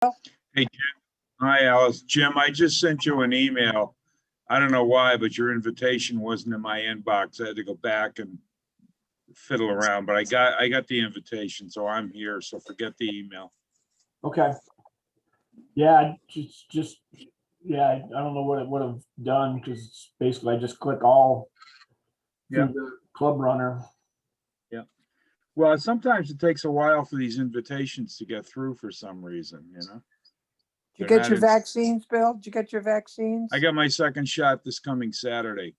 Hey, Jim. Hi, Alice. Jim, I just sent you an email. I don't know why, but your invitation wasn't in my inbox. I had to go back and fiddle around, but I got the invitation, so I'm here. So forget the email. Okay. Yeah, yeah, I don't know what it would have done because basically I just click all through the club runner. Well, sometimes it takes a while for these invitations to get through for some reason, you know? Did you They're get not your in- vaccines, Bill? Did you get your vaccines? I got my second shot this coming Saturday.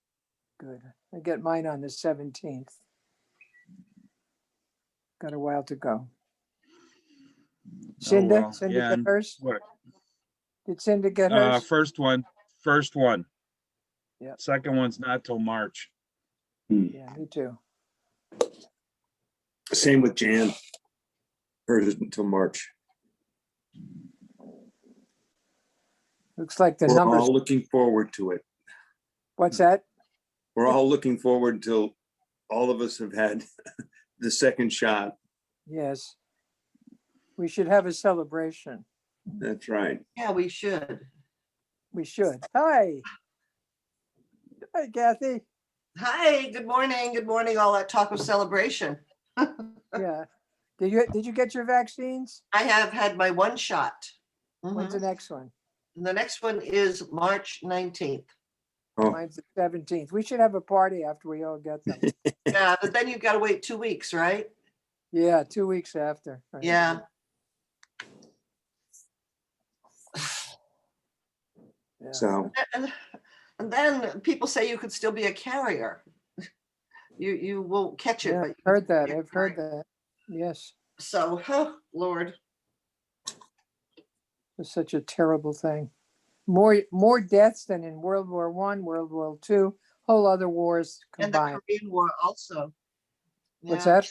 Good. I get mine on the 17th. Got a while to go. Cinda, well, Cinda yeah, get and hers? What? Did Cinda get hers? First one. Yep. Second one's not till March. Yeah, me too. Same with Jan. Hers until March. Looks like the We're numbers. all looking forward to it. What's that? We're all looking forward until all of us have had the second shot. Yes. We should have a celebration. That's right. Yeah, we should. We should. Hi. Hi, Kathy. Hi, good morning. Good morning. All that talk of celebration. Yeah. Did you get your vaccines? I have had my one shot. When's the next one? And the next one is March 19th. Oh. Mine's the 17th. We should have a party after we all get them. Yeah, but then you've got to wait 2 weeks, right? Yeah, 2 weeks after. Right. Yeah. Yeah. So And then people say you could still be a carrier. You won't catch it. Yeah, but I've heard that. you're I've heard carrier. that. Yes. So, oh, Lord. It's such a terrible thing. More deaths than in World War I, World War II, whole other wars And the combined. Korean War also. What's Yeah. that?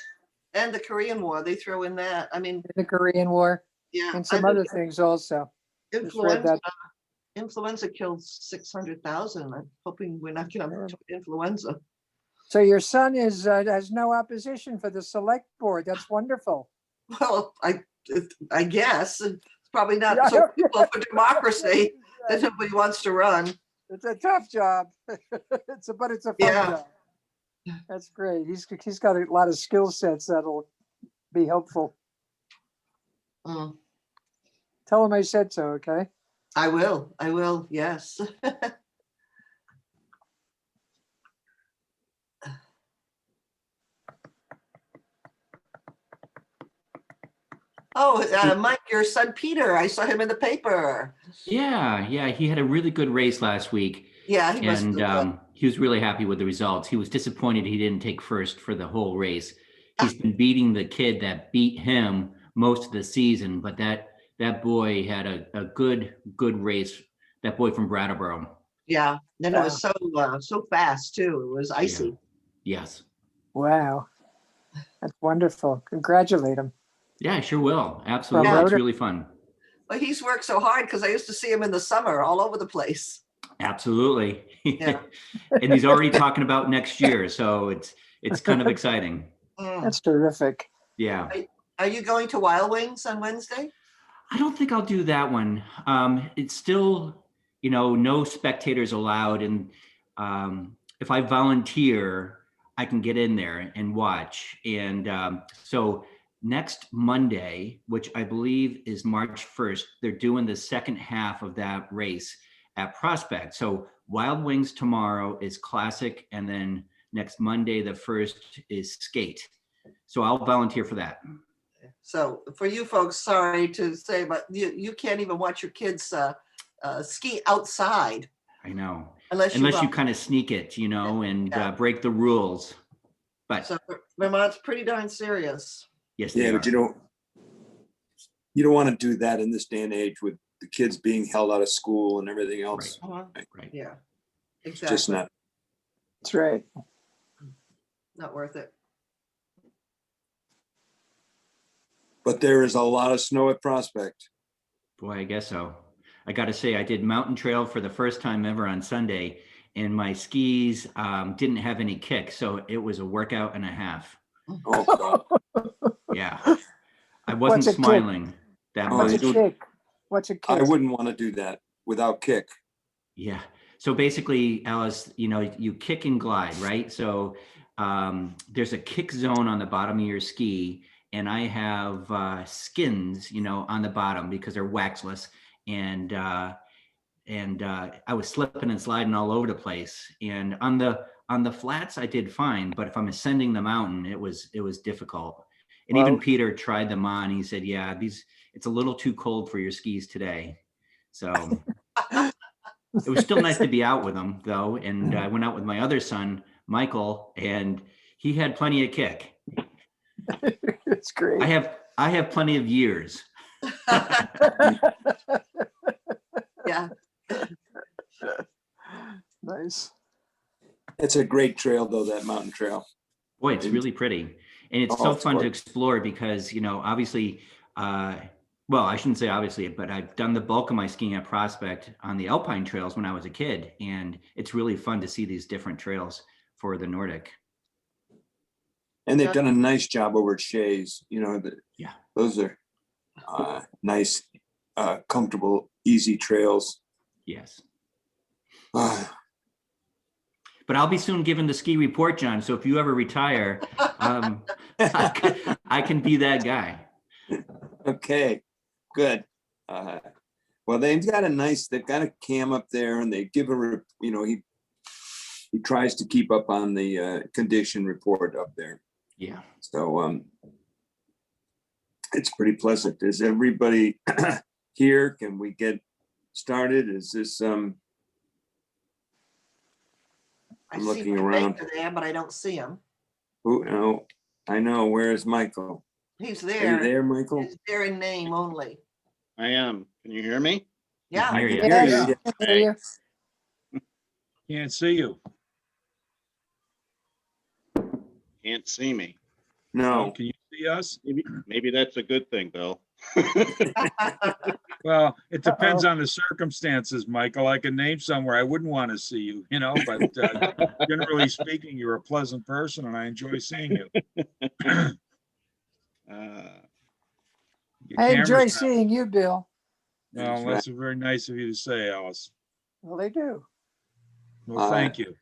And the Korean War, they throw in that. I mean, The Korean War yeah. and some other things also. Just read Influenza, that. influenza kills 600,000. I'm hoping we're not getting Terrible. influenza. So your son has no opposition for the select board. That's wonderful. Well, I guess it's probably not Yeah, so yeah. difficult for democracy that nobody wants to run. It's a tough job. But it's a fun Yeah. job. That's great. He's got a lot of skill sets that'll be helpful. Mm, Tell him I said so, okay? I will. Yes. Oh, Mike, your son Peter, I saw him in the paper. Yeah, he had a really good race last week, Yeah, he must and feel good. he was really happy with the results. He was disappointed he didn't take first for the whole race. He's been beating the kid that beat him most of the season, but that boy had a good race. That boy from Brattleboro. Yeah, and it was so fast too. It was icy. Yes. Wow. That's wonderful. Congratulate him. Yeah, I sure will. Absolutely. Yeah. It's really fun. But he's worked so hard because I used to see him in the summer all over the place. Absolutely. Yeah. And he's already talking about next year, so it's kind of exciting. Mm. That's terrific. Yeah. Are you going to Wild Wings on Wednesday? I don't think I'll do that one. It's still, no spectators allowed. And if I volunteer, I can get in there and watch. And so next Monday, which I believe is March 1st, they're doing the second half of that race at Prospect. So Wild Wings tomorrow is classic. And then next Monday, the 1st is skate. So I'll volunteer for that. So for you folks, sorry to say, but you can't even watch your kids ski outside. I know. Unless you kind of sneak it, and break the rules. But so Vermont's pretty darn serious. yes, yeah, they but are. you don't want to do that in this day and age with the kids being held out of school and everything else. Right. Yeah, It's exactly. just not. That's right. Not worth it. But there is a lot of snow at Prospect. Boy, I guess so. I got to say, I did mountain trail for the first time ever on Sunday, and my skis didn't have any kick, so it was a workout and a half. Oh, God. Yeah, I wasn't What's a kick? smiling that What's much. a kick? What's a I kick? wouldn't want to do that without kick. Yeah. So basically, Alice, you kick and glide, right? So there's a kick zone on the bottom of your ski, and I have skins, on the bottom because they're waxless, and I was slipping and sliding all over the place. And on the flats, I did fine, but if I'm ascending the mountain, it was difficult. And even Well- Peter tried them on. He said, "Yeah, it's a little too cold for your skis today." So it was still nice to be out with them, though. And I went out with my other son, Michael, and he had plenty of kick. It's great. I have plenty of years. Yeah. Nice. It's a great trail though, that mountain trail. Boy, it's really pretty. And it's Oh, so it's fun to gorgeous. explore because, obviously, well, I shouldn't say obviously, but I've done the bulk of my skiing at Prospect on the Alpine trails when I was a kid. And it's really fun to see these different trails for the Nordic. And they've done a nice job over at Shays, Yeah. those are nice, comfortable, easy trails. Yes. Uh, But I'll be soon giving the ski report, John. So if you ever retire, I can be that guy. Okay, good. Well, they've got a cam up there, and they give he tries to keep up on the condition report up there. Yeah. So it's pretty pleasant. Is everybody here? Can we get started? Is this I I'm see looking Mike around. Baker there, but I don't see him. no, I know. Where is Michael? He's Are you there. there, Michael? He's there in name only. I am. Can you hear me? Yeah. Hear ya. Hear you. Yes. Yeah. Hear you. Can't see you. Can't see me. No. Can you see us? Maybe that's a good thing, Bill. Well, it depends on the circumstances, Michael. I can name somewhere I wouldn't want to see you, but generally speaking, you're a pleasant person and I enjoy seeing you. Your I camera's enjoy not- seeing you, Bill. Well, that's very nice of you to say, Alice. Well, they do. Well, thank you.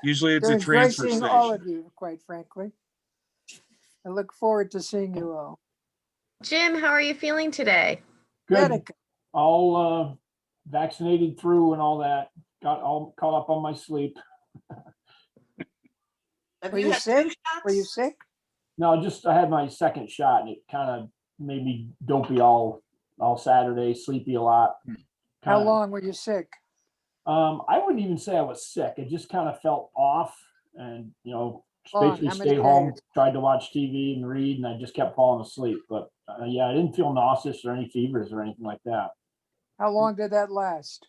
Usually it's They a enjoy transfer seeing all of station. you, quite frankly. I look forward to seeing you all. Jim, how are you feeling today? Good. Good. All vaccinated through and all that. Got all caught up on my sleep. Have Were you had two sick? Were you shots? sick? No, I had my second shot and it kind of made me dopey all Saturday, sleepy a lot. How Kinda- long were you sick? I wouldn't even say I was sick. It just kind of felt off and, Long, basically how many stayed home, days? tried to watch TV and read, and I just kept falling asleep. But yeah, I didn't feel nauseous or any fevers or anything like that. How long did that last?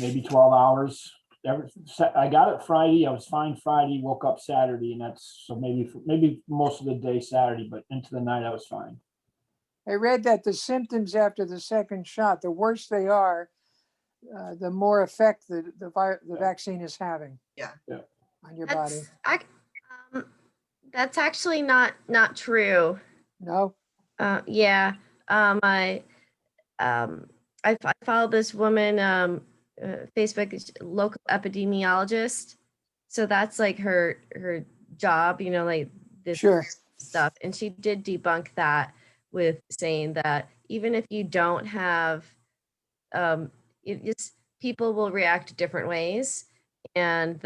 Maybe 12 hours. I got it Friday. I was fine Friday, woke up Saturday, and so maybe most of the day Saturday, but into the night I was fine. I read that the symptoms after the second shot, the worse they are, the more effect the vaccine is having. Yeah. Yeah. On your body. That's actually not true. No? Yeah. I follow this woman, Facebook local epidemiologist. So that's like her job, like this Sure. stuff. And she did debunk that with saying that even if you don't have, people will react different ways, and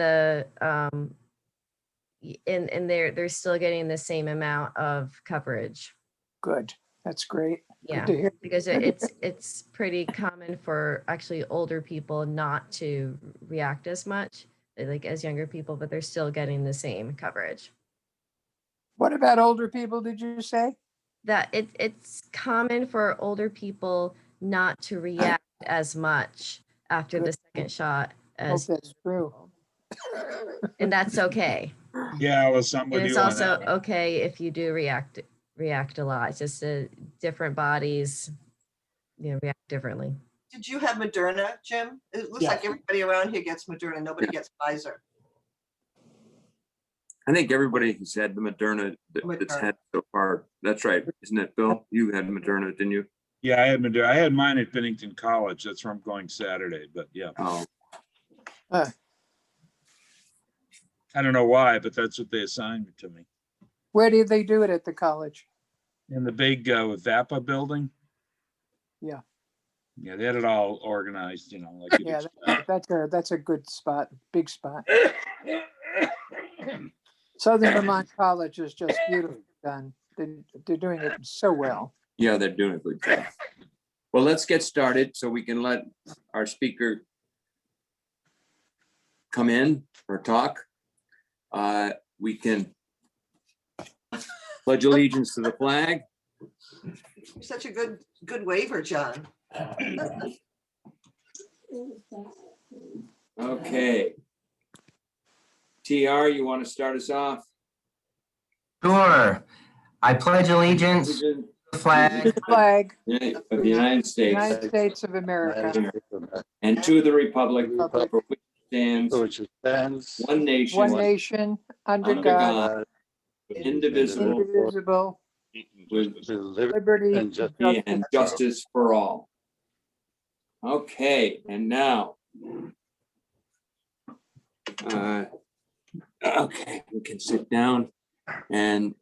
and they're still getting the same amount of coverage. Good. That's great. Yeah, Good to hear. because it's pretty common for actually older people not to react as much like as younger people, but they're still getting the same coverage. What about older people, did you say? That it's common for older people not to react as much after the second shot Hope as, that's true. and that's okay. Yeah, Alice, I'm with And it's you on also that. okay if you do react a lot. It's just different bodies, react differently. Did you have Moderna, Jim? It looks Yes. like everybody around here gets Moderna. Nobody gets Pfizer. I think everybody has had the Moderna that's Moderna. had so far. That's right, isn't it, Bill? You had Moderna, didn't you? Yeah, I haven't been there. I had mine at Bennington College. That's where I'm going Saturday, but yeah. Oh, I don't know why, but that's what they assigned to me. Where did they do it at the college? In the big VAPA building. Yeah. Yeah, they had it all organized, like you'd Yeah, expect. that's a good spot, big spot. Southern Vermont College is just beautifully done. They're doing it so well. yeah, they're doing a good job. Well, let's get started so we can let our speaker come in or talk. We can pledge allegiance to the flag. Such a good waiver, John. Okay. TR, you want to start us off? Sure. I pledge allegiance to the flag Flag, Of the United States United States of America, and to the republic for which it stands one one nation, nation, under under God, God, indivisible, indivisible, with liberty and liberty and justice for all. Okay, and now. Okay, we can sit down and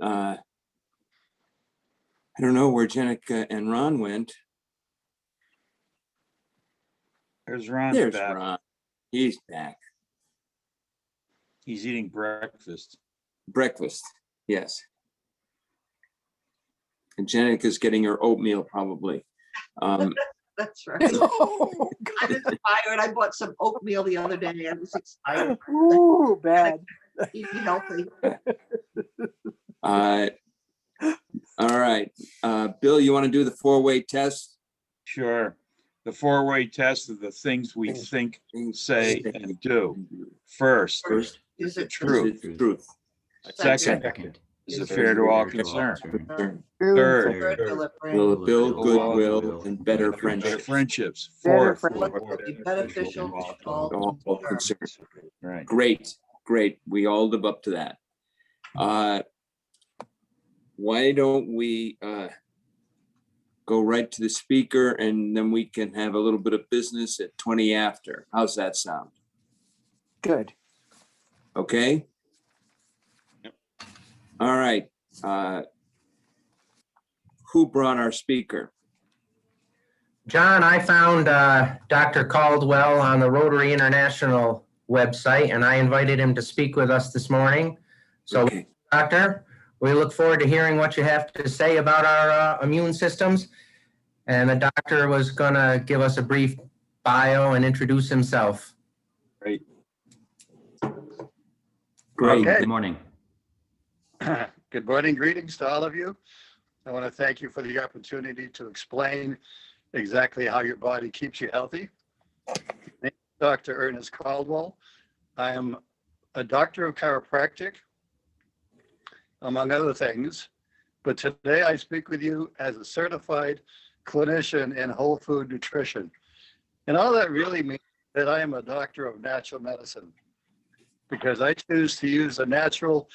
I don't know where Jenica and Ron went. There's Ron There's back. Ron. He's back. He's eating breakfast. Breakfast, yes. And Jenica's getting her oatmeal probably. That's right. Oh, I'm inspired. I bought some oatmeal the other day. I was excited. ooh, bad. Eating healthy. All right, Bill, you want to do the four-way test? Sure. The four-way test of the things we think, say, and do. First, Is it truth. Truth. Second, Second. is it fair to all concerned? Concern. Third, Will Deliberate, build goodwill and better friendships. friendships. Better Fourth, what would be beneficial to all All concerned. concerned. right. Great. We all live up to that. Why don't we go right to the speaker and then we can have a little bit of business at 20 after. How's that sound? Good. Okay? Yep. All right. Who brought our speaker? John, I found Dr. Caldwell on the Rotary International website, and I invited him to speak with us this morning. So, Okay. Doctor, we look forward to hearing what you have to say about our immune systems. And the doctor was going to give us a brief bio and introduce himself. Great. Great. Okay. Good morning. Good morning, greetings to all of you. I want to thank you for the opportunity to explain exactly how your body keeps you healthy. My name is Dr. Ernest Caldwell. I am a doctor of chiropractic, among other things, but today I speak with you as a certified clinician in whole food nutrition. And all that really means that I am a doctor of natural medicine, because I choose to use the natural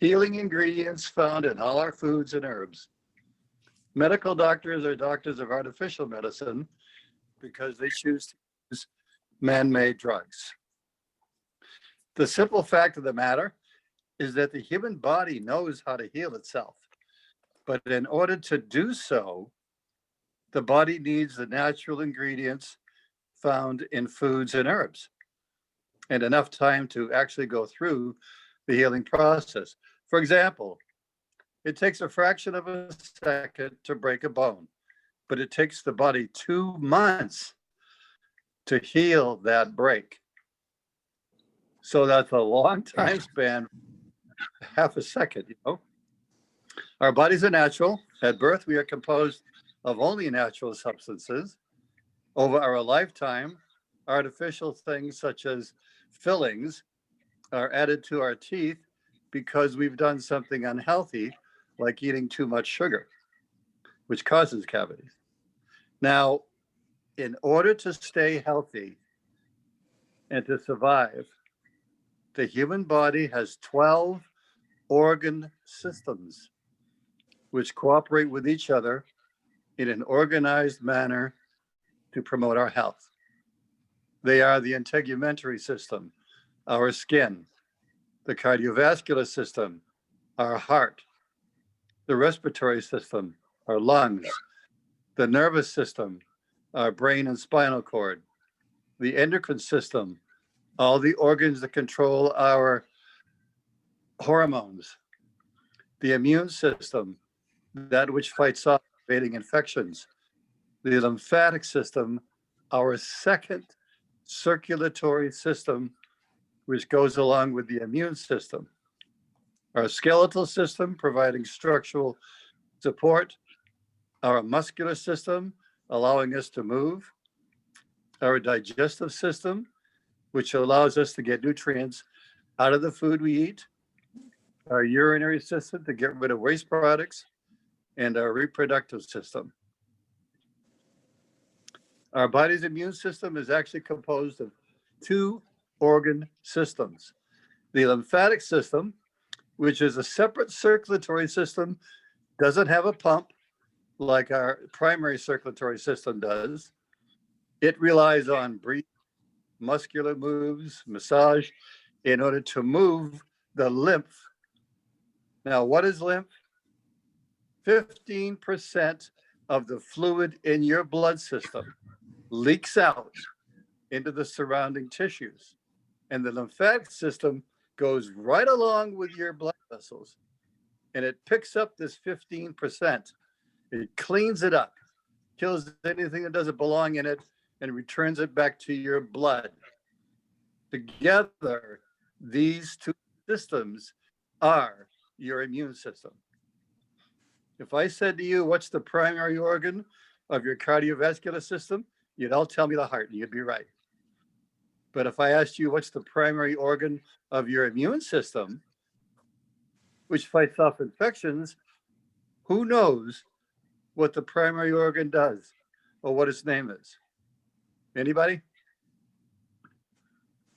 healing ingredients found in all our foods and herbs. Medical doctors are doctors of artificial medicine because they choose to use man-made drugs. The simple fact of the matter is that the human body knows how to heal itself. But in order to do so, the body needs the natural ingredients found in foods and herbs, and enough time to actually go through the healing process. For example, it takes a fraction of a second to break a bone, but it takes the body 2 months to heal that break. So that's a long time span, half a second, you know. Our bodies are natural. At birth, we are composed of only natural substances. Over our lifetime, artificial things such as fillings are added to our teeth because we've done something unhealthy, like eating too much sugar, which causes cavities. Now, in order to stay healthy and to survive, the human body has 12 organ systems which cooperate with each other in an organized manner to promote our health. They are the integumentary system, our skin, the cardiovascular system, our heart, the respiratory system, our lungs, the nervous system, our brain and spinal cord, the endocrine system, all the organs that control our hormones, the immune system, that which fights off invading infections, the lymphatic system, our second circulatory system, which goes along with the immune system, our skeletal system, providing structural support, our muscular system, allowing us to move, our digestive system, which allows us to get nutrients out of the food we eat, our urinary system to get rid of waste products, and our reproductive system. Our body's immune system is actually composed of two organ systems. The lymphatic system, which is a separate circulatory system, doesn't have a pump like our primary circulatory system does. It relies on breathing, muscular moves, massage in order to move the lymph. Now, what is lymph? 15% of the fluid in your blood system leaks out into the surrounding tissues. And the lymphatic system goes right along with your blood vessels. And it picks up this 15%. It cleans it up, kills anything that doesn't belong in it, and returns it back to your blood. Together, these two systems are your immune system. If I said to you, what's the primary organ of your cardiovascular system? You'd all tell me the heart, and you'd be right. But if I asked you, what's the primary organ of your immune system, which fights off infections, who knows what the primary organ does or what its name is? Anybody?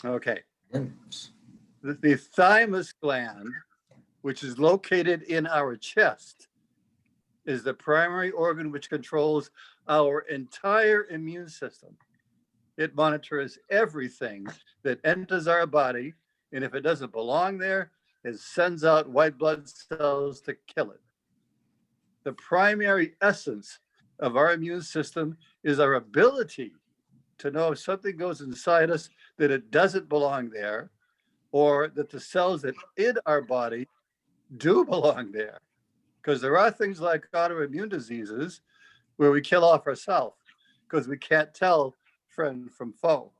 Okay. The thymus gland, which is located in our chest, is the primary organ which controls our entire immune system. It monitors everything that enters our body, and if it doesn't belong there, it sends out white blood cells to kill it. The primary essence of our immune system is our ability to know if something goes inside us that it doesn't belong there, or that the cells that in our body do belong there. Because there are things like autoimmune diseases where we kill off ourselves because we can't tell friend from foe.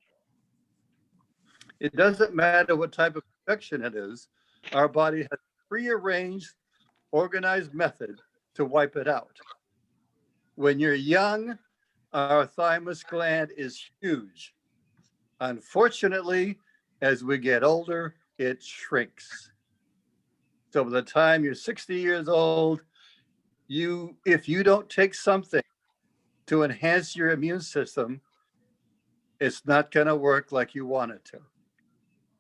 It doesn't matter what type of infection it is, our body has a prearranged, organized method to wipe it out. When you're young, our thymus gland is huge. Unfortunately, as we get older, it shrinks. So by the time you're 60 years old, if you don't take something to enhance your immune system, it's not going to work like you want it to.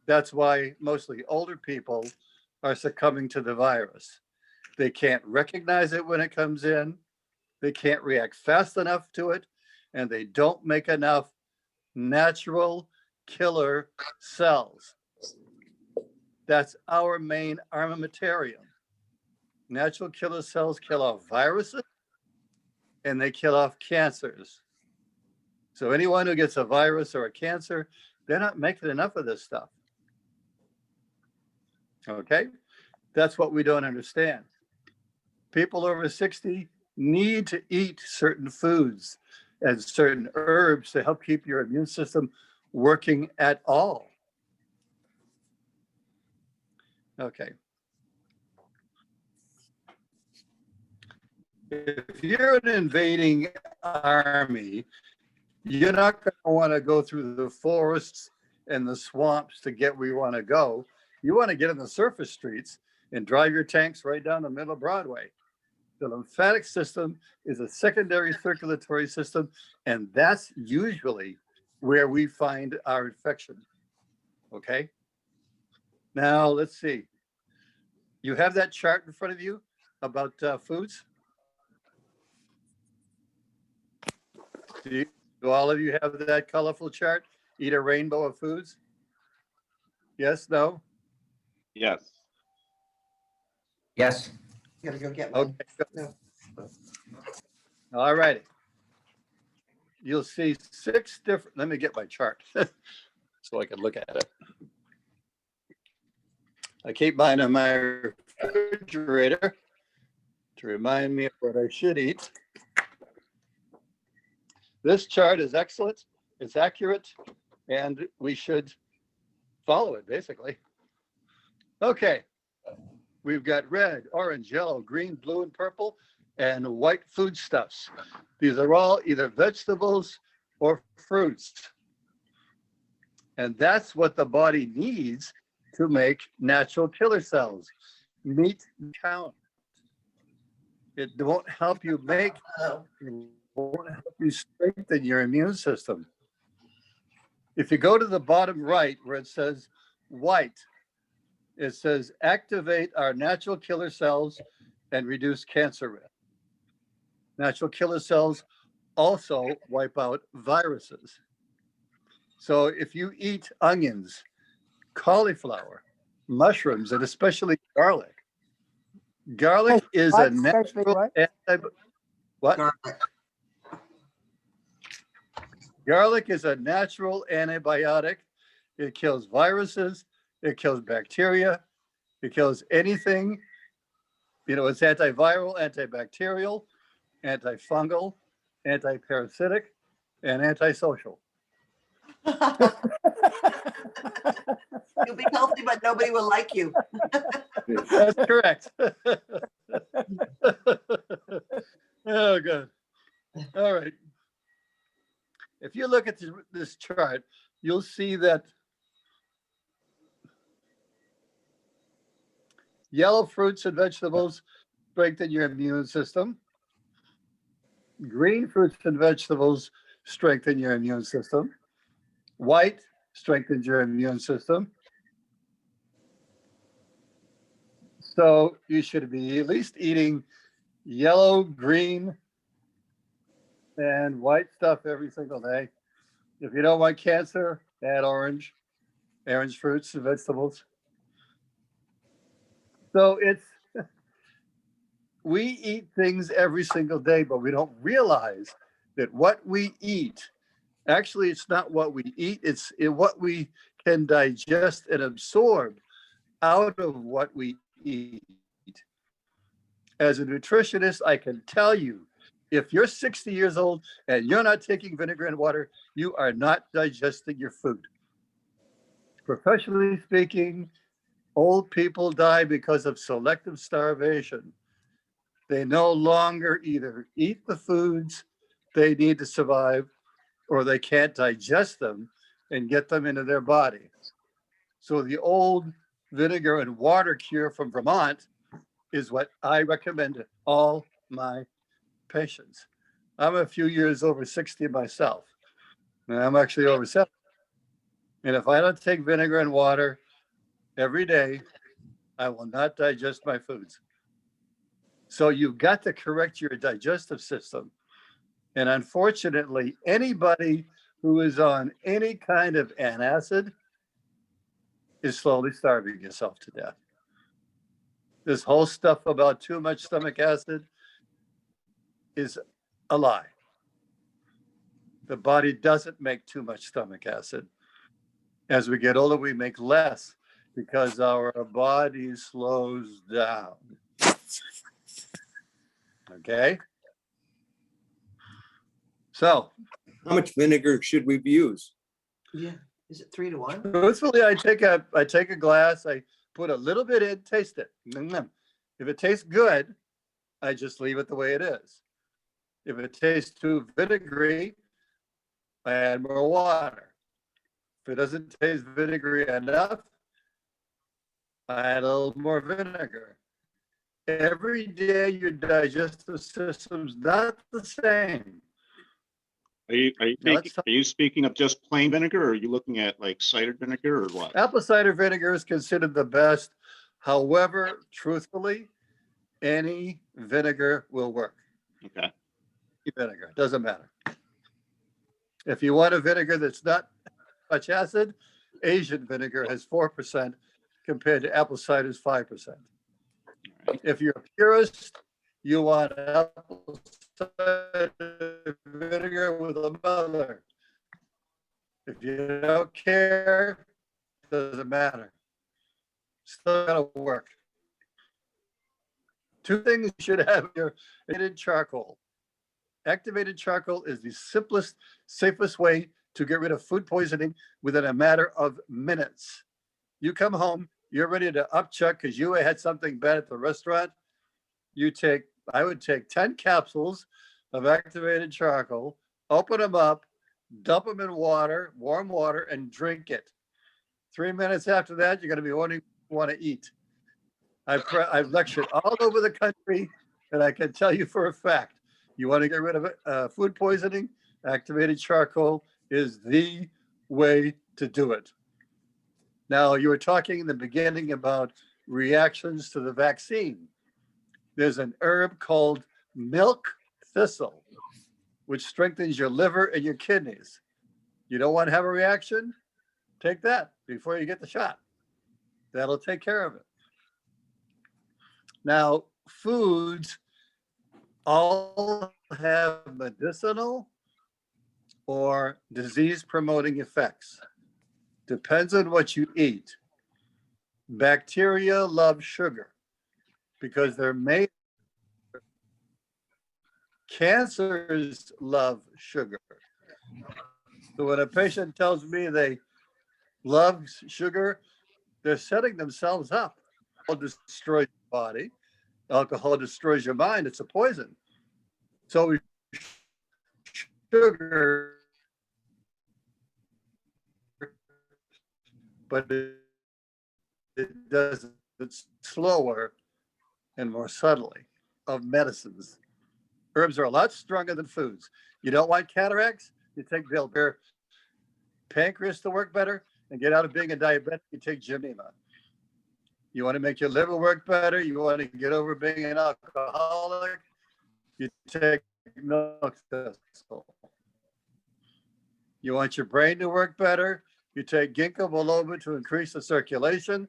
That's why mostly older people are succumbing to the virus. They can't recognize it when it comes in. They can't react fast enough to it, and they don't make enough natural killer cells. That's our main armamentarium. Natural killer cells kill off viruses and they kill off cancers. So anyone who gets a virus or a cancer, they're not making enough of this stuff. Okay? That's what we don't understand. People over 60 need to eat certain foods and certain herbs to help keep your immune system working at all. Okay. If you're an invading army, you're not going to want to go through the forests and the swamps to get where you want to go. You want to get in the surface streets and drive your tanks right down the middle of Broadway. The lymphatic system is a secondary circulatory system, and that's usually where we find our infection. Okay? Now, let's see. You have that chart in front of you about foods? Do all of you have that colorful chart? Eat a rainbow of foods? Yes, no? Yes. Yes. Gotta go get one. Okay, No. all righty. You'll see 6 different, let me get my chart so I can look at it. I keep mine on my refrigerator to remind me of what I should eat. This chart is excellent, it's accurate, and we should follow it, basically. Okay, we've got red, orange, yellow, green, blue, and purple, and white foodstuffs. These are all either vegetables or fruits. And that's what the body needs to make natural killer cells. Meat count. It won't help you make, it won't help you strengthen your immune system. If you go to the bottom right where it says white, it says activate our natural killer cells and reduce cancer risk. Natural killer cells also wipe out viruses. So if you eat onions, cauliflower, mushrooms, and especially garlic, garlic is a Especially natural what? what? Garlic. Garlic is a natural antibiotic. It kills viruses, it kills bacteria, it kills anything. You know, it's antiviral, antibacterial, antifungal, antiparasitic, and antisocial. You'll be healthy, but nobody will like you. That's correct. Oh, good. All right. If you look at this chart, you'll see that yellow fruits and vegetables strengthen your immune system. Green fruits and vegetables strengthen your immune system. White strengthens your immune system. So you should be at least eating yellow, green, and white stuff every single day. If you don't want cancer, add orange fruits and vegetables. So we eat things every single day, but we don't realize that what we eat, actually, it's not what we eat, it's what we can digest and absorb out of what we eat. As a nutritionist, I can tell you, if you're 60 years old and you're not taking vinegar and water, you are not digesting your food. Professionally speaking, old people die because of selective starvation. They no longer either eat the foods they need to survive, or they can't digest them and get them into their body. So the old vinegar and water cure from Vermont is what I recommend to all my patients. I'm a few years over 60 myself, and I'm actually over 70. And if I don't take vinegar and water every day, I will not digest my foods. So you've got to correct your digestive system. And unfortunately, anybody who is on any kind of antacid is slowly starving yourself to death. This whole stuff about too much stomach acid is a lie. The body doesn't make too much stomach acid. As we get older, we make less because our body slows down. Okay? So, How much vinegar should we use? Yeah. Is it 3 to 1? truthfully, I take a glass, I put a little bit in, taste it. If it tastes good, I just leave it the way it is. If it tastes too vinegary, I add more water. If it doesn't taste vinegary enough, I add a little more vinegar. Every day your digestive system's not the same. Are you Now, let's are you speaking of just plain vinegar, or are you looking at like cider vinegar or what? Apple cider vinegar is considered the best. However, truthfully, any vinegar will work. Okay. Vinegar, doesn't matter. If you want a vinegar that's not much acid, Asian vinegar has 4% compared to apple cider's 5%. If you're a purist, you want apple cider vinegar with a mother. If you don't care, it doesn't matter. Still gonna work. Two things you should have in your activated charcoal. Activated charcoal is the simplest, safest way to get rid of food poisoning within a matter of minutes. You come home, you're ready to upchuck because you had something bad at the restaurant. I would take 10 capsules of activated charcoal, open them up, dump them in water, warm water, and drink it. 3 minutes after that, you're going to be wanting to eat. I've lectured all over the country, and I can tell you for a fact, you want to get rid of food poisoning, activated charcoal is the way to do it. Now, you were talking in the beginning about reactions to the vaccine. There's an herb called milk thistle, which strengthens your liver and your kidneys. You don't want to have a reaction? Take that before you get the shot. That'll take care of it. Now, foods all have medicinal or disease-promoting effects. Depends on what you eat. Bacteria love sugar because they're made. Cancers love sugar. So when a patient tells me they love sugar, they're setting themselves up. Alcohol destroys your body. Alcohol destroys your mind. It's a poison. So sugar, but it does it slower and more subtly of medicines. Herbs are a lot stronger than foods. You don't want cataracts? You take Vilbert. Pancreas to work better and get out of being a diabetic, you take Gymnema. You want to make your liver work better? You want to get over being an alcoholic? You take milk thistle. You want your brain to work better? You take ginkgo biloba to increase the circulation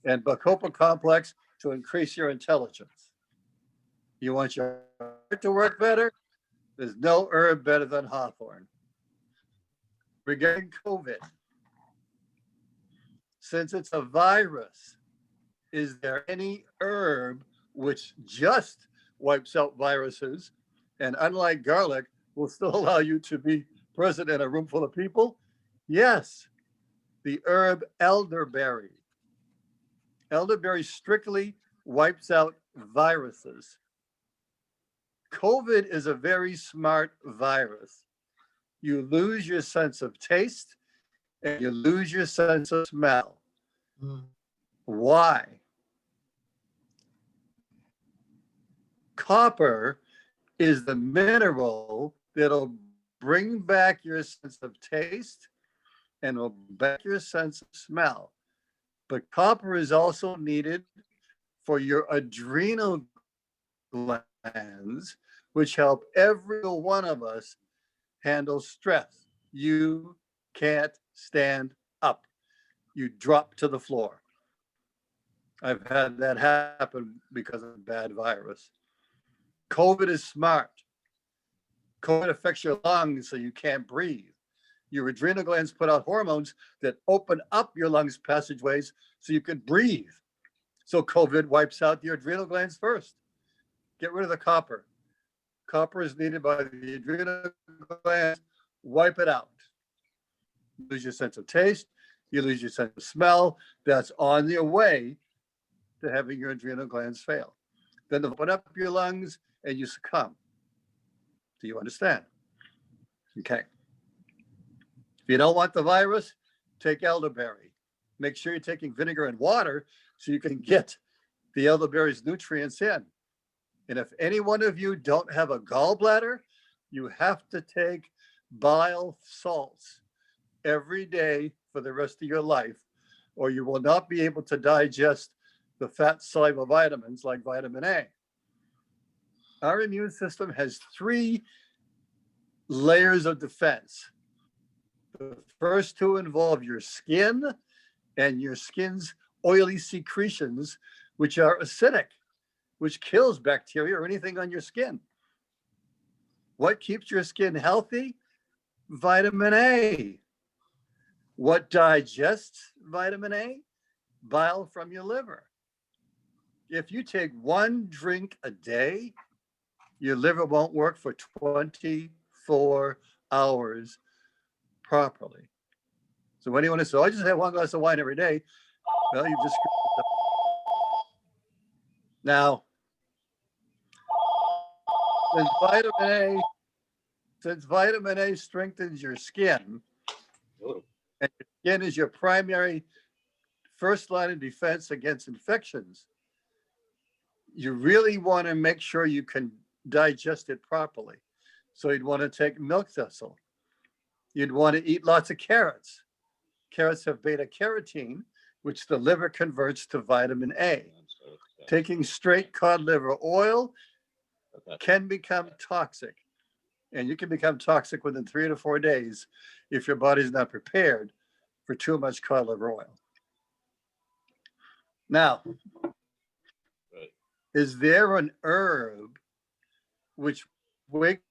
and bacopa complex to increase your intelligence. You want your heart to work better? There's no herb better than hawthorn. Regarding COVID, since it's a virus, is there any herb which just wipes out viruses and, unlike garlic, will still allow you to be present in a room full of people? Yes, the herb elderberry. Elderberry strictly wipes out viruses. COVID is a very smart virus. You lose your sense of taste and you lose your sense of smell. Why? Copper is the mineral that'll bring back your sense of taste and will back your sense of smell. But copper is also needed for your adrenal glands, which help every one of us handle stress. You can't stand up. You drop to the floor. I've had that happen because of a bad virus. COVID is smart. COVID affects your lungs so you can't breathe. Your adrenal glands put out hormones that open up your lungs passageways so you can breathe. So COVID wipes out your adrenal glands first. Get rid of the copper. Copper is needed by the adrenal glands. Wipe it out. You lose your sense of taste. You lose your sense of smell. That's on your way to having your adrenal glands fail. Then they open up your lungs and you succumb. Do you understand? Okay. If you don't want the virus, take elderberry. Make sure you're taking vinegar and water so you can get the elderberry's nutrients in. And if any one of you don't have a gallbladder, you have to take bile salts every day for the rest of your life, or you will not be able to digest the fat soluble vitamins like vitamin A. Our immune system has 3 layers of defense. The first two involve your skin and your skin's oily secretions, which are acidic, which kills bacteria or anything on your skin. What keeps your skin healthy? Vitamin A. What digests vitamin A? Bile from your liver. If you take one drink a day, your liver won't work for 24 hours properly. So when anyone says, "Oh, I just have one glass of wine every day," well, you just now, since vitamin A strengthens your skin, and your skin is your primary first line of defense against infections, you really want to make sure you can digest it properly. So you'd want to take milk thistle. You'd want to eat lots of carrots. Carrots have beta carotene, which the liver converts to vitamin A. Taking straight cod liver oil can become toxic. And you can become toxic within 3 to 4 days if your body's not prepared for too much cod liver oil. Now, is there an herb which wakes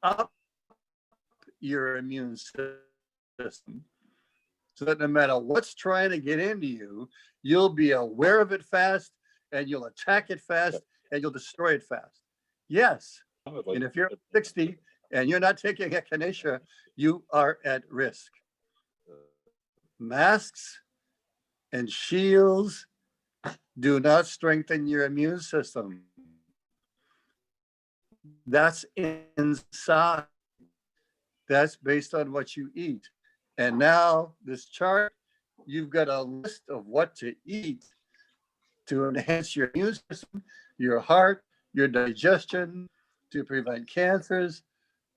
up your immune system so that no matter what's trying to get into you, you'll be aware of it fast and you'll attack it fast and you'll destroy it fast? Yes. And if you're 60 and you're not taking echinacea, you are at risk. Masks and shields do not strengthen your immune system. That's inside. That's based on what you eat. And now this chart, you've got a list of what to eat to enhance your immune system, your heart, your digestion, to prevent cancers,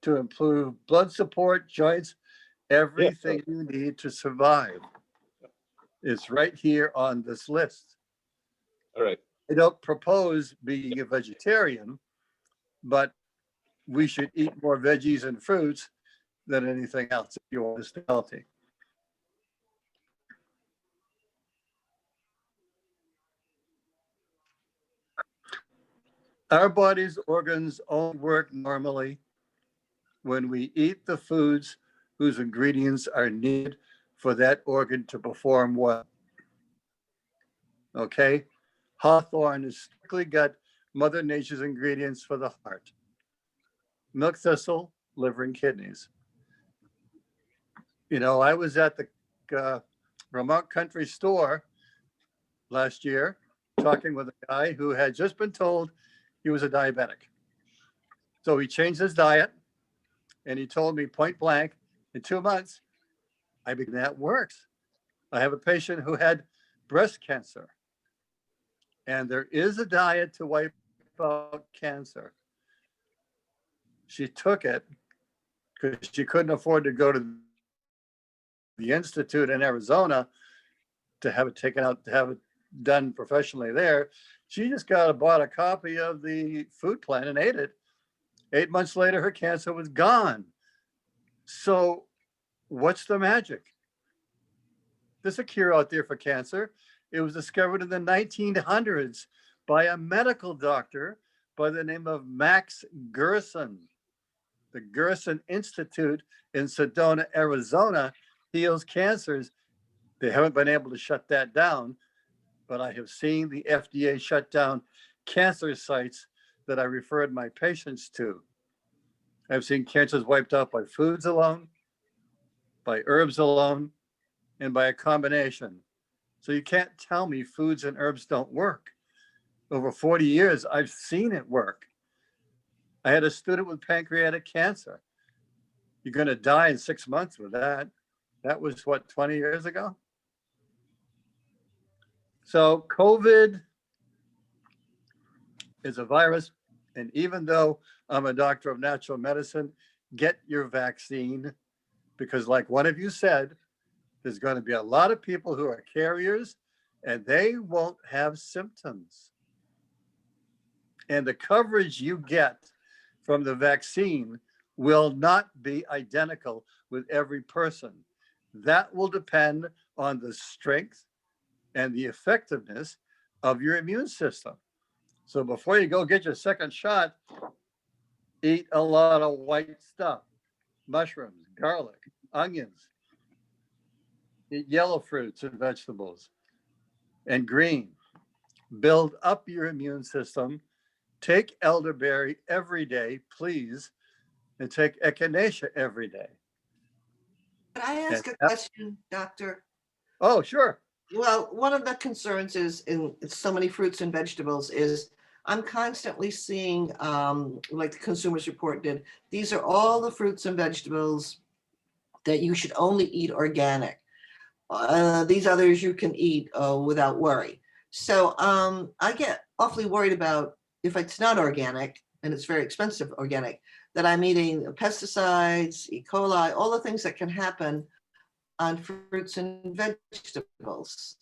to improve blood support, joints, everything you need to survive. It's right here on this list. All right. I don't propose being a vegetarian, but we should eat more veggies and fruits than anything else if you want to stay healthy. Our body's organs only work normally when we eat the foods whose ingredients are needed for that organ to perform well. Okay? Hawthorn has strictly got Mother Nature's ingredients for the heart. Milk thistle, liver and kidneys. You know, I was at the Vermont Country Store last year talking with a guy who had just been told he was a diabetic. So he changed his diet and he told me point blank, in 2 months, that works. I have a patient who had breast cancer. And there is a diet to wipe out cancer. She took it because she couldn't afford to go to the institute in Arizona to have it taken out, to have it done professionally there. She just bought a copy of the food plan and ate it. 8 months later, her cancer was gone. So what's the magic? There's a cure out there for cancer. It was discovered in the 1900s by a medical doctor by the name of Max Gerson. The Gerson Institute in Sedona, Arizona heals cancers. They haven't been able to shut that down, but I have seen the FDA shut down cancer sites that I referred my patients to. I've seen cancers wiped out by foods alone, by herbs alone, and by a combination. So you can't tell me foods and herbs don't work. Over 40 years, I've seen it work. I had a student with pancreatic cancer. You're going to die in 6 months with that. That was what, 20 years ago? So COVID is a virus. And even though I'm a doctor of natural medicine, get your vaccine, because like one of you said, there's going to be a lot of people who are carriers and they won't have symptoms. And the coverage you get from the vaccine will not be identical with every person. That will depend on the strength and the effectiveness of your immune system. So before you go get your second shot, eat a lot of white stuff, mushrooms, garlic, onions, eat yellow fruits and vegetables, and green. Build up your immune system. Take elderberry every day, please, and take echinacea every day. Could I ask a And- question, Doctor? Oh, sure. Well, one of the concerns is in so many fruits and vegetables is I'm constantly seeing, like the Consumers Report did, these are all the fruits and vegetables that you should only eat organic. These others you can eat without worry. So I get awfully worried about if it's not organic and it's very expensive organic, that I'm eating pesticides, E. coli, all the things that can happen on fruits and vegetables.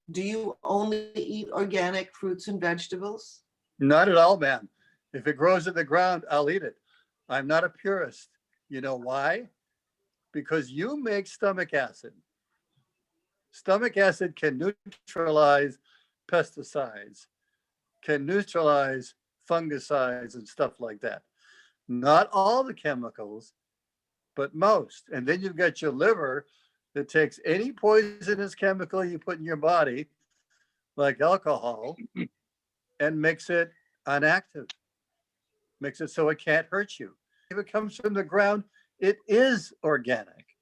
Do you only eat organic fruits and vegetables? Not at all, ma'am. If it grows in the ground, I'll eat it. I'm not a purist. You know why? Because you make stomach acid. Stomach acid can neutralize pesticides, can neutralize fungicides and stuff like that. Not all the chemicals, but most. And then you've got your liver that takes any poisonous chemical you put in your body, like alcohol, and makes it inactive, makes it so it can't hurt you. If it comes from the ground, it is organic.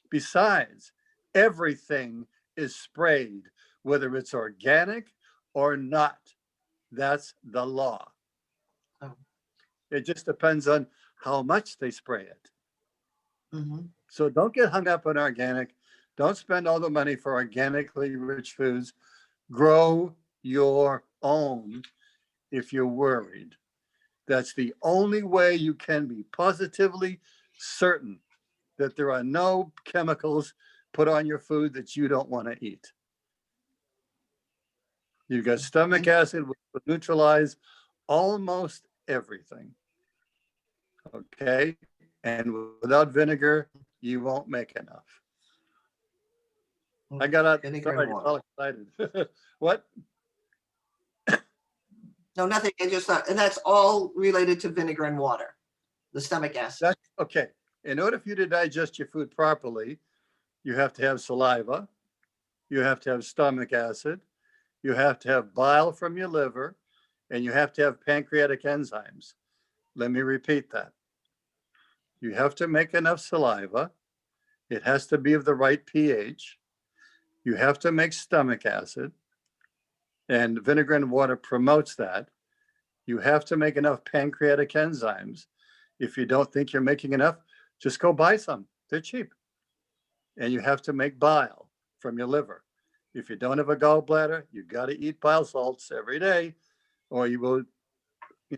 Besides, everything is sprayed, whether it's organic or not. That's the law. Oh. It just depends on how much they spray it. Mhm. So don't get hung up on organic. Don't spend all the money for organically rich foods. Grow your own if you're worried. That's the only way you can be positively certain that there are no chemicals put on your food that you don't want to eat. You've got stomach acid, which will neutralize almost everything. Okay? And without vinegar, you won't make enough. I got out, Vinegar sorry, I and got water. all excited. What? No, nothing. I just thought, and that's all related to vinegar and water, the stomach acid. That's okay. In order for you to digest your food properly, you have to have saliva, you have to have stomach acid, you have to have bile from your liver, and you have to have pancreatic enzymes. Let me repeat that. You have to make enough saliva. It has to be of the right pH. You have to make stomach acid, and vinegar and water promotes that. You have to make enough pancreatic enzymes. If you don't think you're making enough, just go buy some. They're cheap. And you have to make bile from your liver. If you don't have a gallbladder, you got to eat bile salts every day, or you will.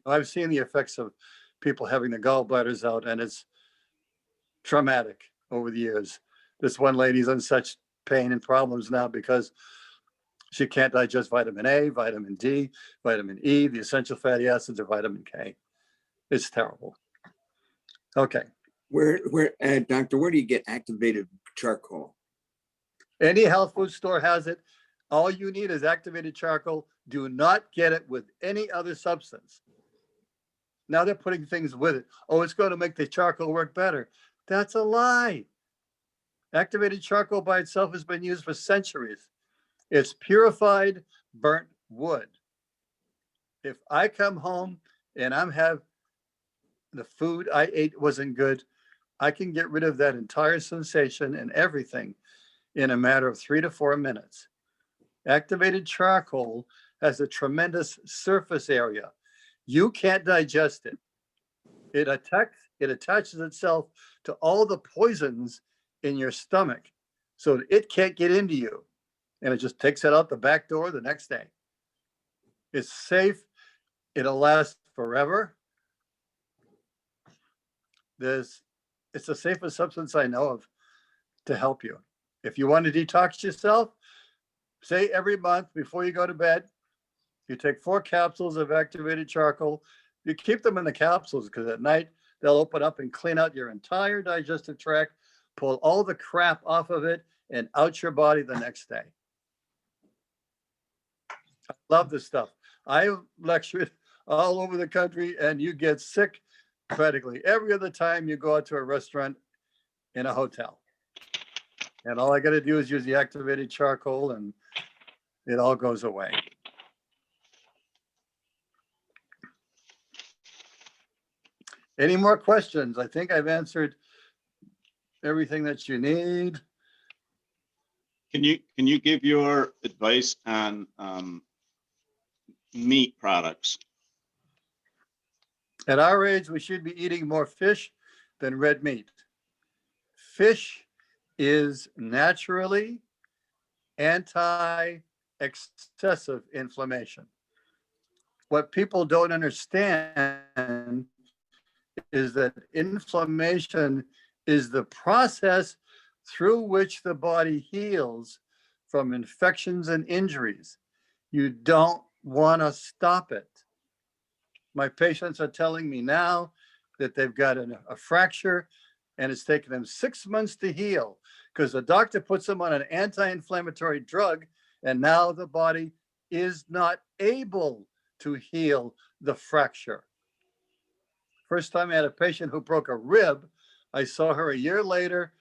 I've seen the effects of people having the gallbladders out, and it's traumatic over the years. This one lady's in such pain and problems now because she can't digest vitamin A, vitamin D, vitamin E, the essential fatty acids, or vitamin K. It's terrible. Okay. Doctor, where do you get activated charcoal? Any health food store has it. All you need is activated charcoal. Do not get it with any other substance. Now they're putting things with it. Oh, it's going to make the charcoal work better. That's a lie. Activated charcoal by itself has been used for centuries. It's purified burnt wood. If I come home and have the food I ate wasn't good, I can get rid of that entire sensation and everything in a matter of 3 to 4 minutes. Activated charcoal has a tremendous surface area. You can't digest it. It attaches itself to all the poisons in your stomach so it can't get into you. And it just takes it out the back door the next day. It's safe. It'll last forever. It's the safest substance I know of to help you. If you want to detox yourself, say every month before you go to bed, you take 4 capsules of activated charcoal. You keep them in the capsules because at night they'll open up and clean out your entire digestive tract, pull all the crap off of it and out your body the next day. I love this stuff. I've lectured all over the country, and you get sick practically every other time you go out to a restaurant in a hotel. And all I got to do is use the activated charcoal and it all goes away. Any more questions? I think I've answered everything that you need. Can you give your advice on meat products? At our age, we should be eating more fish than red meat. Fish is naturally anti-excessive inflammation. What people don't understand is that inflammation is the process through which the body heals from infections and injuries. You don't want to stop it. My patients are telling me now that they've got a fracture and it's taken them 6 months to heal because the doctor puts them on an anti-inflammatory drug and now the body is not able to heal the fracture. First time I had a patient who broke a rib, I saw her a year later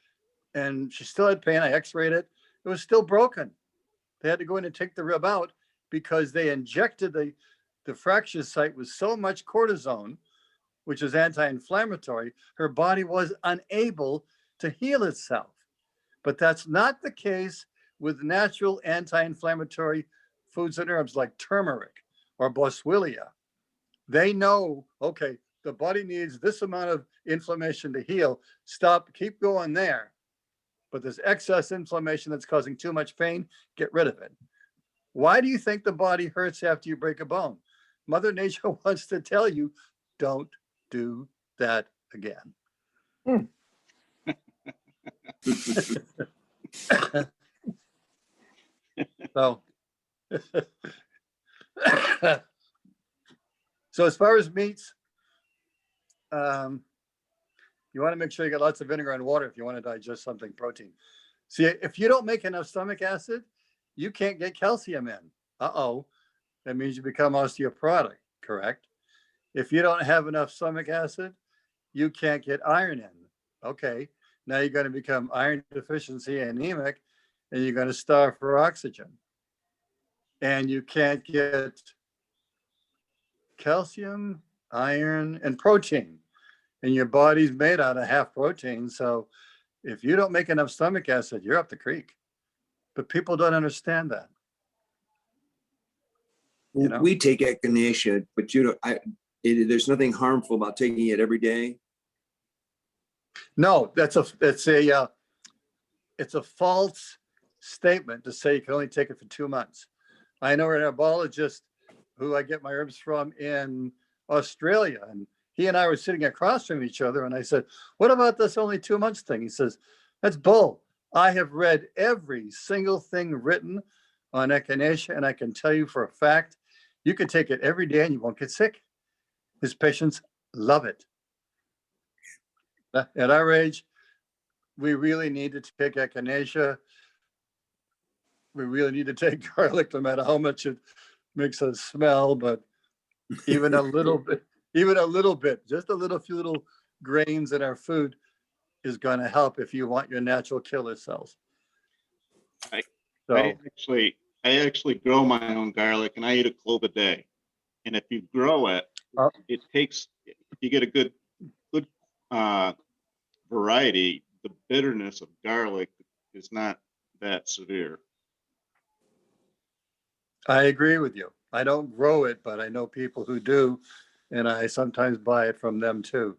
and she still had pain. I x-rayed it. It was still broken. They had to go in and take the rib out because they injected the fracture site with so much cortisone, which is anti-inflammatory, her body was unable to heal itself. But that's not the case with natural anti-inflammatory foods and herbs like turmeric or boswellia. They know, okay, the body needs this amount of inflammation to heal. Stop, keep going there. But there's excess inflammation that's causing too much pain, get rid of it. Why do you think the body hurts after you break a bone? Mother Nature wants to tell you, don't do that again. So, so as far as meats, you want to make sure you got lots of vinegar and water if you want to digest something protein. See, if you don't make enough stomach acid, you can't get calcium in. Uh-oh, that means you become osteoporotic, correct? If you don't have enough stomach acid, you can't get iron in. Okay, now you're going to become iron deficiency anemic, and you're going to starve for oxygen. And you can't get calcium, iron, and protein. And your body's made out of half protein. So if you don't make enough stomach acid, you're up the creek. But people don't understand that. You know? We take echinacea, but there's nothing harmful about taking it every day. No, it's a false statement to say you can only take it for 2 months. I know an herbologist who I get my herbs from in Australia, and he and I were sitting across from each other, and I said, "What about this only 2 months thing?" He says, "That's bull. I have read every single thing written on echinacea, and I can tell you for a fact, you can take it every day and you won't get sick." His patients love it. At our age, we really need to take echinacea. We really need to take garlic, no matter how much it makes us smell, but even a little bit, just a few little grains in our food is going to help if you want your natural killer cells. I So, actually grow my own garlic and I eat a clove a day. And if you grow it, it takes, if you get a good variety, the bitterness of garlic is not that severe. I agree with you. I don't grow it, but I know people who do, and I sometimes buy it from them too.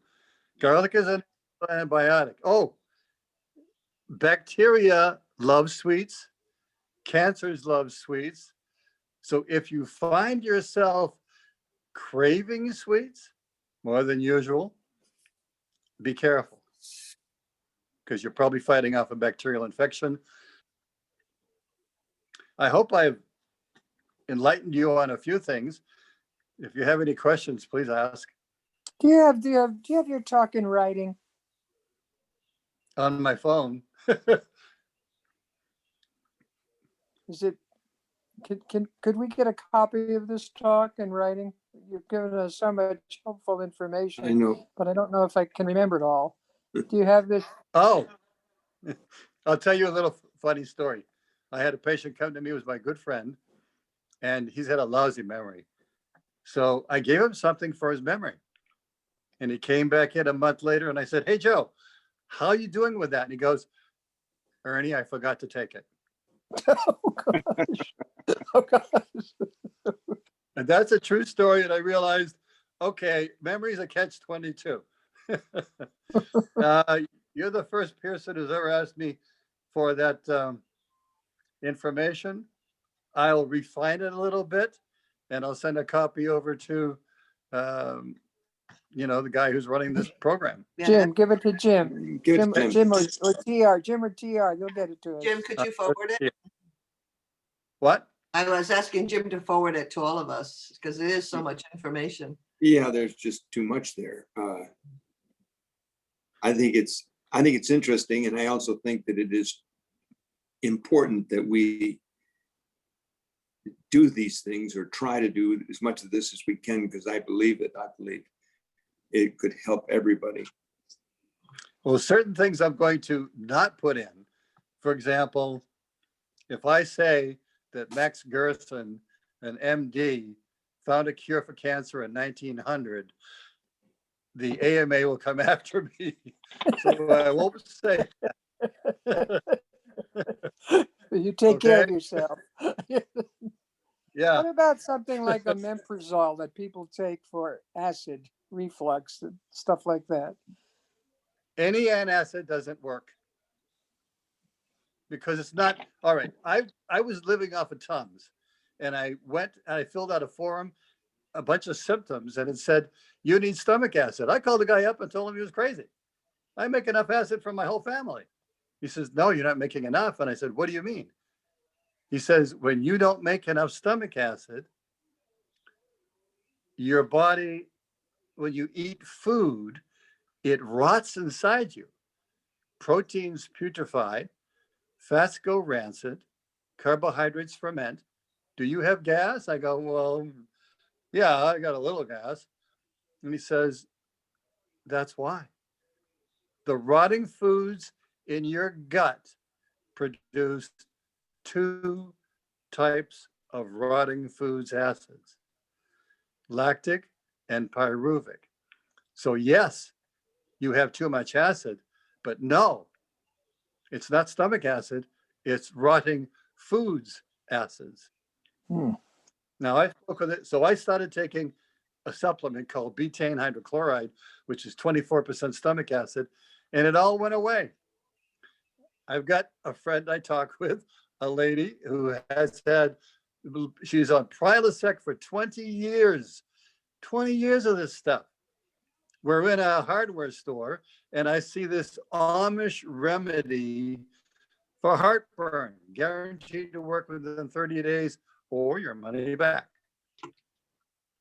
Garlic is an antibiotic. Oh, bacteria love sweets. Cancers love sweets. So if you find yourself craving sweets more than usual, be careful, because you're probably fighting off a bacterial infection. I hope I've enlightened you on a few things. If you have any questions, please ask. Do you have your talk in writing? On my phone. Is it, could we get a copy of this talk in writing? You've given us so much helpful I information, know. but I don't know if I can remember it all. Do you have this? Oh, I'll tell you a little funny story. I had a patient come to me, who was my good friend, and he's had a lousy memory. So I gave him something for his memory. And he came back in a month later and I said, "Hey, Joe, how are you doing with that?" And he goes, "Ernie, I forgot to take it." Oh, gosh. Oh, gosh. And that's a true story. And I realized, okay, memory's a catch-22. You're the first person who's ever asked me for that information. I'll refine it a little bit and I'll send a copy over to, the guy who's running this program. Yeah, Jim, give it to Jim. Give it to Jim. Jim or TR, you'll get it to us. Jim, could you forward it? What? I was asking Jim to forward it to all of us because it is so much information. Yeah, there's just too much there. I think it's interesting, and I also think that it is important that we do these things or try to do as much of this as we can, because I believe it could help everybody. Well, certain things I'm going to not put in. For example, if I say that Max Gerson, an MD, found a cure for cancer in 1900, the AMA will come after me. So I won't say that. You take care of Okay. yourself. Yeah. What about something like omeprazole that people take for acid reflux and stuff like that? Any antacid doesn't work because it's not all right. I was living off of Tums, and I went and I filled out a form, a bunch of symptoms, and it said you need stomach acid. I called the guy up and told him he was crazy. I make enough acid for my whole family. He says, "No, you're not making enough." And I said, "What do you mean?" He says, "When you don't make enough stomach acid, your body, when you eat food, it rots inside you. Proteins putrefy, fats go rancid, carbohydrates ferment. Do you have gas?" I go, "Well, yeah, I got a little gas." And he says, "That's why. The rotting foods in your gut produce two types of rotting foods acids, lactic and pyruvic. So yes, you have too much acid, but no, it's not stomach acid, it's rotting foods acids." Now I spoke with it. So I started taking a supplement called betaine hydrochloride, which is 24% stomach acid, and it all went away. I've got a friend I talk with, a lady who has had, she's on Prilosec for 20 years, 20 years of this stuff. We're in a hardware store and I see this Amish remedy for heartburn, guaranteed to work within 30 days or your money back.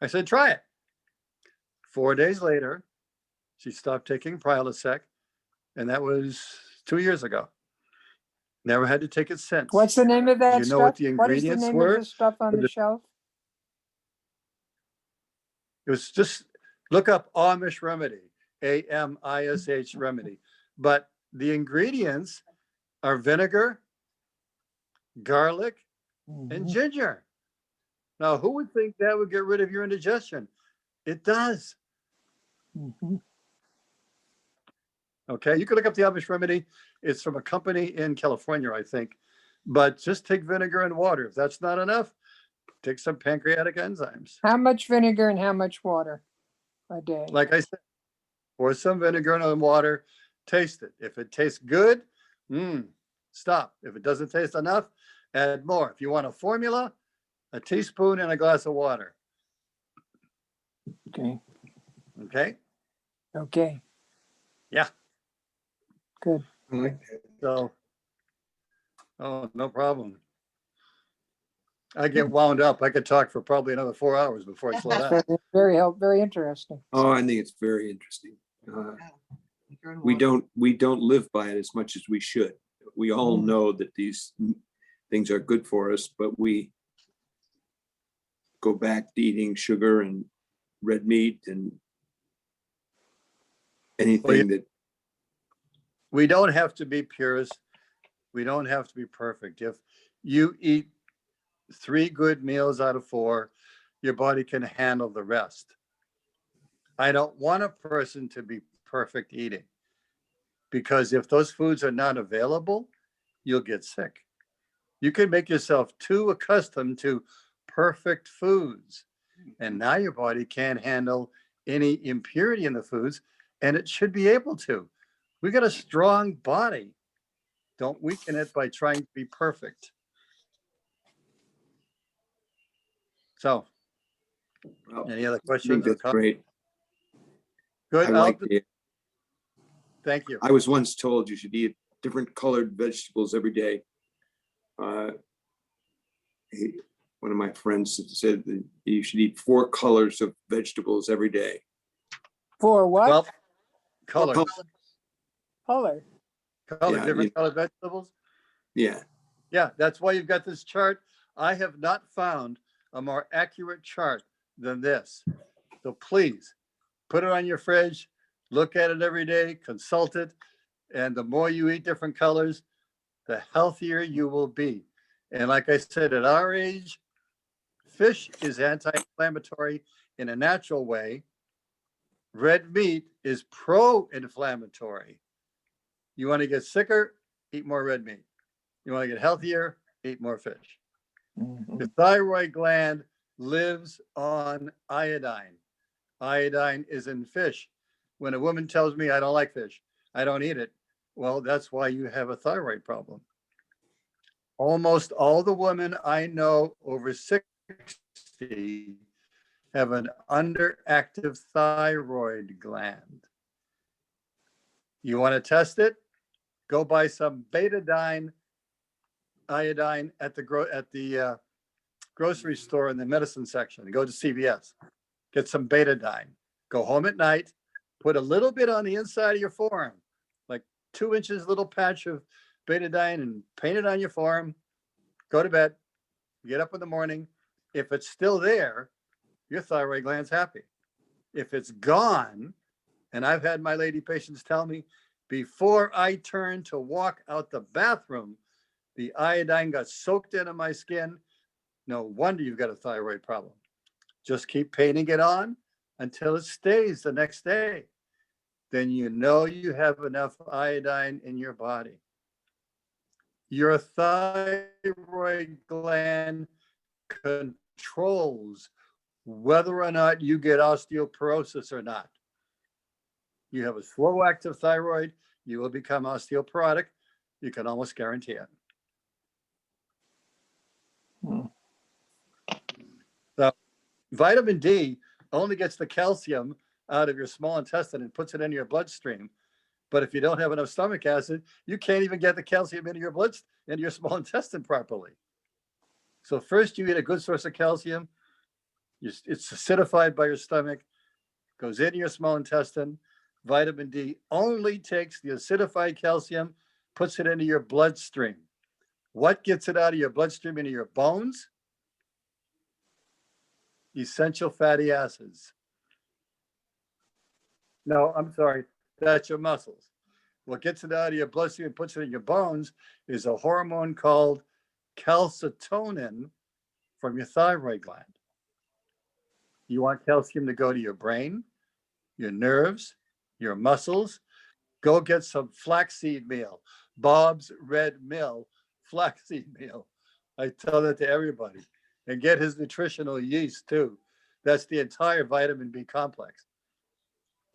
I said, "Try it." 4 days later, she stopped taking Prilosec, and that was 2 years ago. Never had to take it since. What's the name of that You know stuff? what the What is the ingredients name were? of the stuff on For the the- shelf? It was just look up Amish remedy, AMISH remedy. But the ingredients are vinegar, garlic, and ginger. Now, who would think that would get rid of your indigestion? It does. Okay, you can look up the Amish remedy. It's from a company in California, I think. But just take vinegar and water. If that's not enough, take some pancreatic enzymes. How much vinegar and how much water a day? Like I said, pour some vinegar and water, taste it. If it tastes good, stop. If it doesn't taste enough, add more. If you want a formula, a teaspoon and a glass of water. Okay. Okay? Okay. Yeah. Good. I like that. So, oh, no problem. I get wound up. I could talk for probably another 4 hours before I slow down. Very interesting. Oh, I think it's very interesting. We don't live by it as much as we should. We all know that these things are good for us, but we go back to eating sugar and red meat and anything that. We don't have to be purists. We don't have to be perfect. If you eat 3 good meals out of 4, your body can handle the rest. I don't want a person to be perfect eating, because if those foods are not available, you'll get sick. You can make yourself too accustomed to perfect foods, and now your body can't handle any impurity in the foods, and it should be able to. We got a strong body. Don't weaken it by trying to be perfect. So, Well, any other I think questions? that's great. Good. I like it. Thank you. I was once told you should eat different colored vegetables every day. One of my friends said that you should eat 4 colors of vegetables every day. For what? Well, color. Color. Yeah, Different colored vegetables. Yeah. Yeah, that's why you've got this chart. I have not found a more accurate chart than this. So please put it on your fridge, look at it every day, consult it. And the more you eat different colors, the healthier you will be. And like I said, at our age, fish is anti-inflammatory in a natural way. Red meat is pro-inflammatory. You want to get sicker, eat more red meat. You want to get healthier, eat more fish. The thyroid gland lives on iodine. Iodine is in fish. When a woman tells me I don't like fish, I don't eat it, well, that's why you have a thyroid problem. Almost all the women I know over 60 have an underactive thyroid gland. You want to test it? Go buy some betadine iodine at the grocery store in the medicine section. Go to CVS, get some betadine. Go home at night, put a little bit on the inside of your forearm, like 2 inches little patch of betadine, and paint it on your forearm. Go to bed, get up in the morning. If it's still there, your thyroid gland's happy. If it's gone, and I've had my lady patients tell me, before I turned to walk out the bathroom, the iodine got soaked into my skin. No wonder you've got a thyroid problem. Just keep painting it on until it stays the next day. Then you know you have enough iodine in your body. Your thyroid gland controls whether or not you get osteoporosis or not. You have a slow active thyroid, you will become osteoporotic. You can almost guarantee it. So vitamin D only gets the calcium out of your small intestine and puts it into your bloodstream. But if you don't have enough stomach acid, you can't even get the calcium into your blood, into your small intestine properly. So first you eat a good source of calcium. It's acidified by your stomach, goes into your small intestine. Vitamin D only takes the acidified calcium, puts it into your bloodstream. What gets it out of your bloodstream into your bones? Essential fatty acids. No, I'm sorry, that's your muscles. What gets it out of your bloodstream and puts it in your bones is a hormone called calcitonin from your thyroid gland. You want calcium to go to your brain, your nerves, your muscles. Go get some flaxseed meal, Bob's Red Mill flaxseed meal. I tell that to everybody. And get his nutritional yeast too. That's the entire vitamin B complex.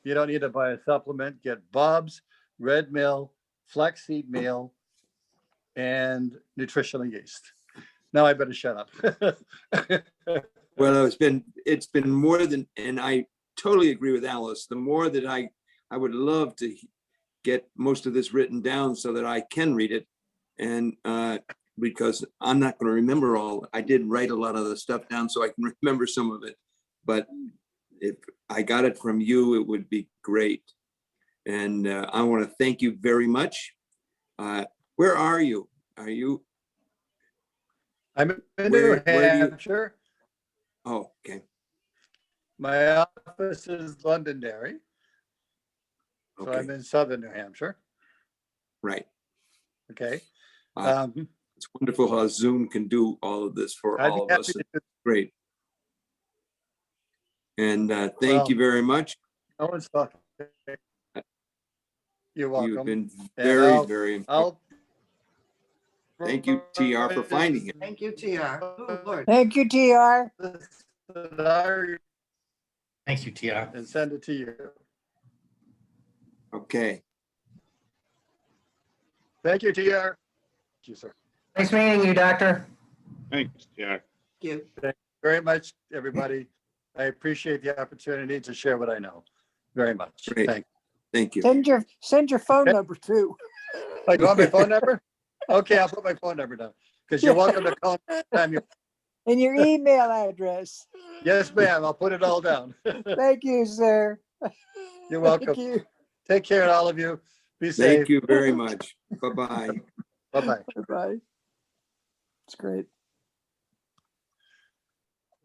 You don't need to buy a supplement. Get Bob's Red Mill flaxseed meal and nutritional yeast. Now I better shut up. Well, it's been more than, and I totally agree with Alice. The more that I would love to get most of this written down so that I can read it. And because I'm not going to remember all. I did write a lot of the stuff down so I can remember some of it. But if I got it from you, it would be great. And I want to thank you very much. Where are you? Are you? I'm in Where New do you- Hampshire. Oh, okay. My office is Londonderry. So I'm Okay, in southern New Hampshire. right. Okay. Uh, It's wonderful how Zoom can do all of this for I'd be all of happy us. to It's do- great. And Well, thank you very much. No one's talking. You're welcome. You've been And very, very important. I'll. Thank you, TR, for finding it. Thank you, TR. Oh, Lord. Thank you, TR. Thank you, TR. And send it to you. Okay. Thank you, TR. Thank you, sir. Nice meeting you, Doctor. Thanks, yeah. Thank you. Very much, everybody. I appreciate the opportunity to share what I know. Very much. Great. Thank Thank you. Send your phone Okay. number too. you. Oh, you want my phone number? Okay, I'll put my phone number down because you're welcome to call anytime you. And your email address. Yes, ma'am. I'll put it all down. Thank you, sir. You're welcome. Thank you. Take care, all of you. Be safe. Thank you very much. Bye-bye. Bye-bye. Bye-bye. It's great.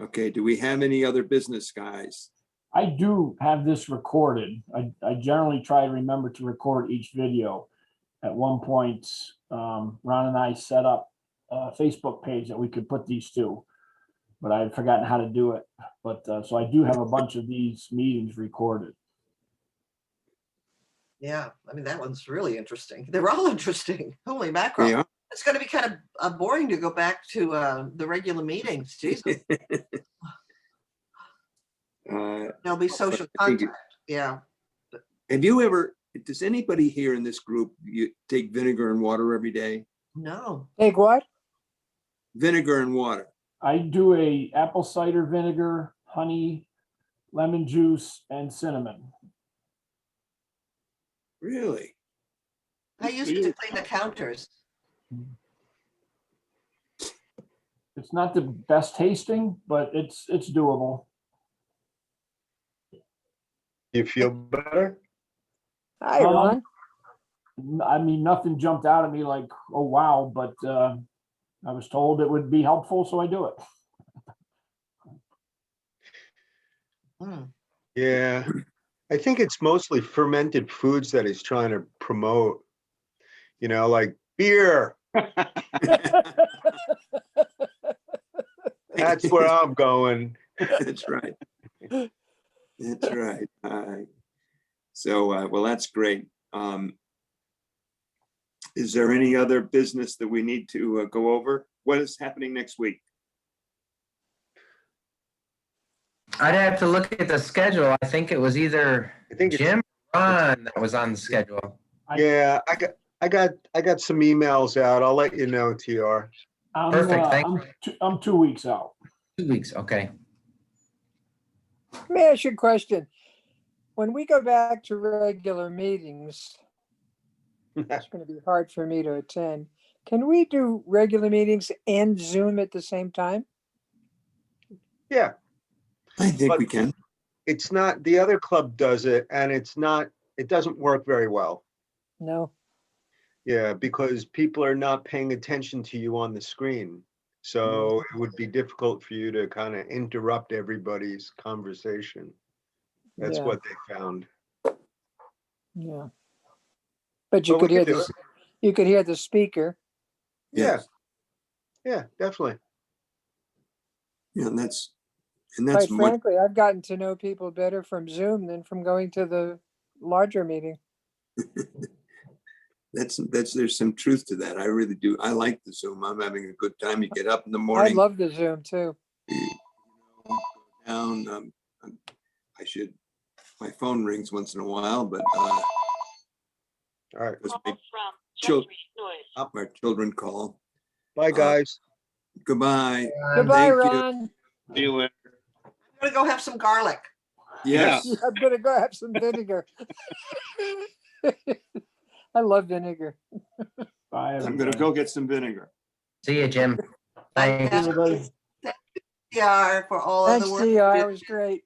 Okay, do we have any other business, guys? I do have this recorded. I generally try to remember to record each video. At one point, Ron and I set up a Facebook page that we could put these to, but I had forgotten how to do it. But so I do have a bunch of these meetings recorded. Yeah, I mean, that one's really interesting. They're all interesting. Holy mackerel. They are. It's going to be kind of boring to go back to the regular meetings. Jesus. There'll be social I think it- contact. Yeah. Have you ever, does anybody here in this group, you take vinegar and water every day? No. Take what? Vinegar and water. I do a apple cider vinegar, honey, lemon juice, and cinnamon. Really? I use it to clean the counters. It's not the best tasting, but it's doable. You feel better? Hi, Ron. I mean, nothing jumped out at me like, oh, wow, but I was told it would be helpful, so I do it. Yeah. I think it's mostly fermented foods that he's trying to promote, you know, like beer. That's where I'm going. That's right. That's right. So, well, that's great. Is there any other business that we need to go over? What is happening next week? I'd have to look at the schedule. I think it was either I think it's, Jim or Ron that was on the schedule. yeah, I got some emails out. I'll let you know, TR. Perfect, thank I'm 2 weeks out. 2 weeks, okay. Let me ask you a question. When we go back to regular meetings, it's going to be hard for me to attend. Can we do regular meetings and Zoom at the same time? Yeah, I think But- we can. it's not, the other club does it and it doesn't work very well. No. Yeah, because people are not paying attention to you on the screen. So it would be difficult for you to kind of interrupt everybody's conversation. That's Yeah. what they found. Yeah. But you But we could hear can do this. You could hear the speaker. Yeah, Yes. yeah, definitely. Yeah, and that's Quite much, frankly, I've gotten to know people better from Zoom than from going to the larger meeting. there's some truth to that. I really do. I like the Zoom. I'm having a good time. You get up in the I morning. love the Zoom too. Go down. My phone rings once in a while, but All right. because my children call. Bye, guys. Goodbye. Goodbye, thank you. Ron. See you later. I'm going to go have some garlic. Yes. I'm gonna go have some vinegar. I love vinegar. Bye, I'm everybody. gonna go get some vinegar. See you, Jim. Thank Thanks. Everybody. you, CR, for all of Thanks, the work. CR, it was great.